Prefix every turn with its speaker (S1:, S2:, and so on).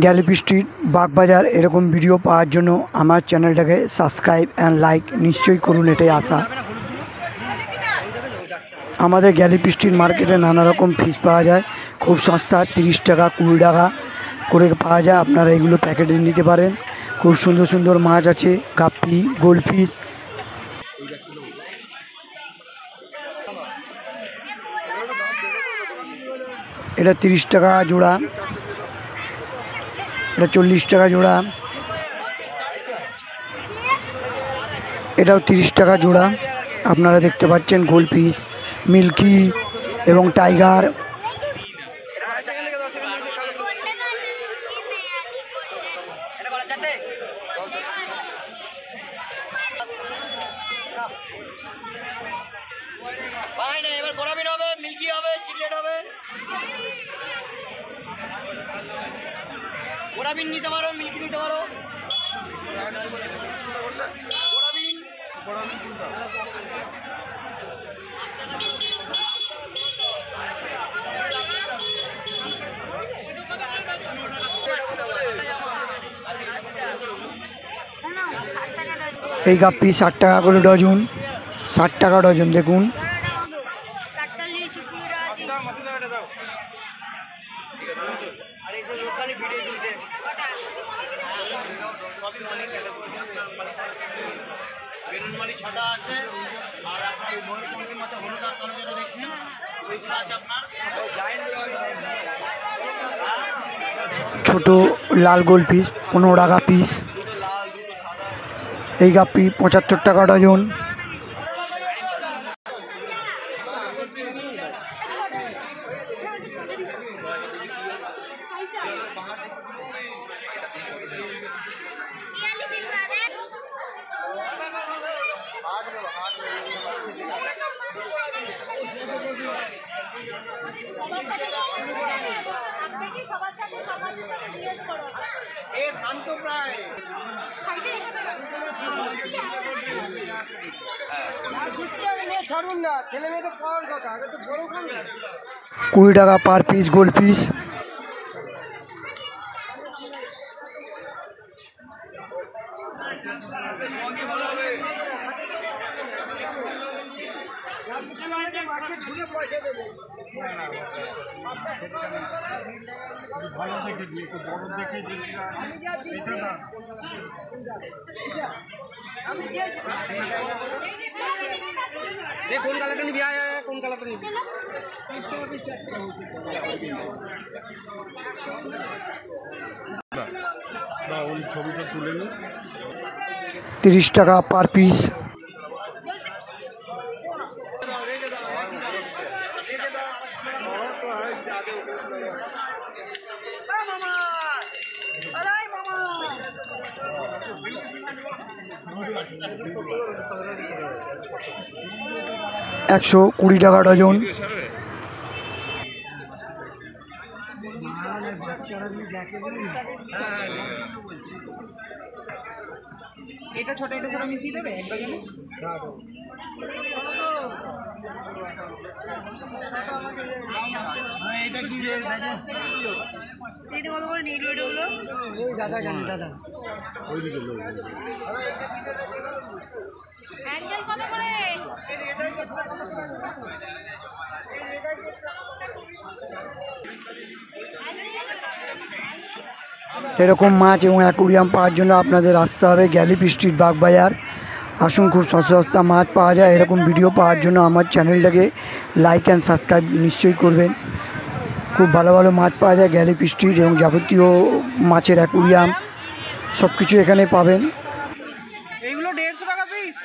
S1: গ্যালিপি street Bagbazar এরকম video পাওয়ার জন্য আমার চ্যানেলটাকে সাবস্ক্রাইব অ্যান্ড লাইক নিশ্চয়ই করুন, এটাই আশা। আমাদের গ্যালিপি স্ট্রিট মার্কেটে নানা রকম ফিশ পাওয়া যায়, খুব সস্তা, 30 টাকা 20 টাকা করে পাওয়া যায়। আপনারা এগুলো প্যাকেটে নিতে পারেন। খুব সুন্দর সুন্দর মাছ আছে, গাপ্পি, গোল্ডফিশ। এটা 30 টাকা জোড়া, এটা 40 টাকা জোড়া, এটাও 30 টাকা জোড়া। আপনারা দেখতে পাচ্ছেন গোল্ডফিশ, মিল্কি এবং টাইগার।
S2: গোড়াবিন নিতে পারো, মিল্কি নিতে পারো।
S1: এই গাপ্পি 60 টাকা করে ডজন, 60 টাকা ডজন। দেখুন ছোট লাল গোল্ডফিশ 15 টাকা পিস। এই গাপ্পি 75 টাকা ডজন। $20 টাকা পার পিস গোল্ডফিশ।
S2: কোন কালারটা নিবি? কোন কালারটা নিবি?
S3: ছবিটা তুলে নিই।
S1: 30 টাকা পার পিস। $120 টাকা ডজন।
S2: এটা ছোট মিশিয়ে দেবে এক ডজনে। এটা কি রেট বলো নিয়ে ওগুলো?
S1: ওই দাদা জানি, দাদা
S3: ওইদিকে লোক
S4: অ্যাঙ্গেল কত করে?
S1: এরকম মাছ এবং অ্যাকুরিয়াম পাওয়ার জন্য আপনাদের আসতে হবে গ্যালিপি স্ট্রিট বাগবাজার। আসুন, খুব সস্তা মাছ পাওয়া যায়। এরকম ভিডিও পাওয়ার জন্য আমার চ্যানেলটাকে লাইক অ্যান্ড সাবস্ক্রাইব নিশ্চয়ই করবেন। খুব ভালো ভালো মাছ পাওয়া যায় গ্যালিপি স্ট্রিট, এবং যাবতীয় মাছের অ্যাকুরিয়াম সব কিছু এখানে পাবেন।
S2: এইগুলো 150 টাকা পিস।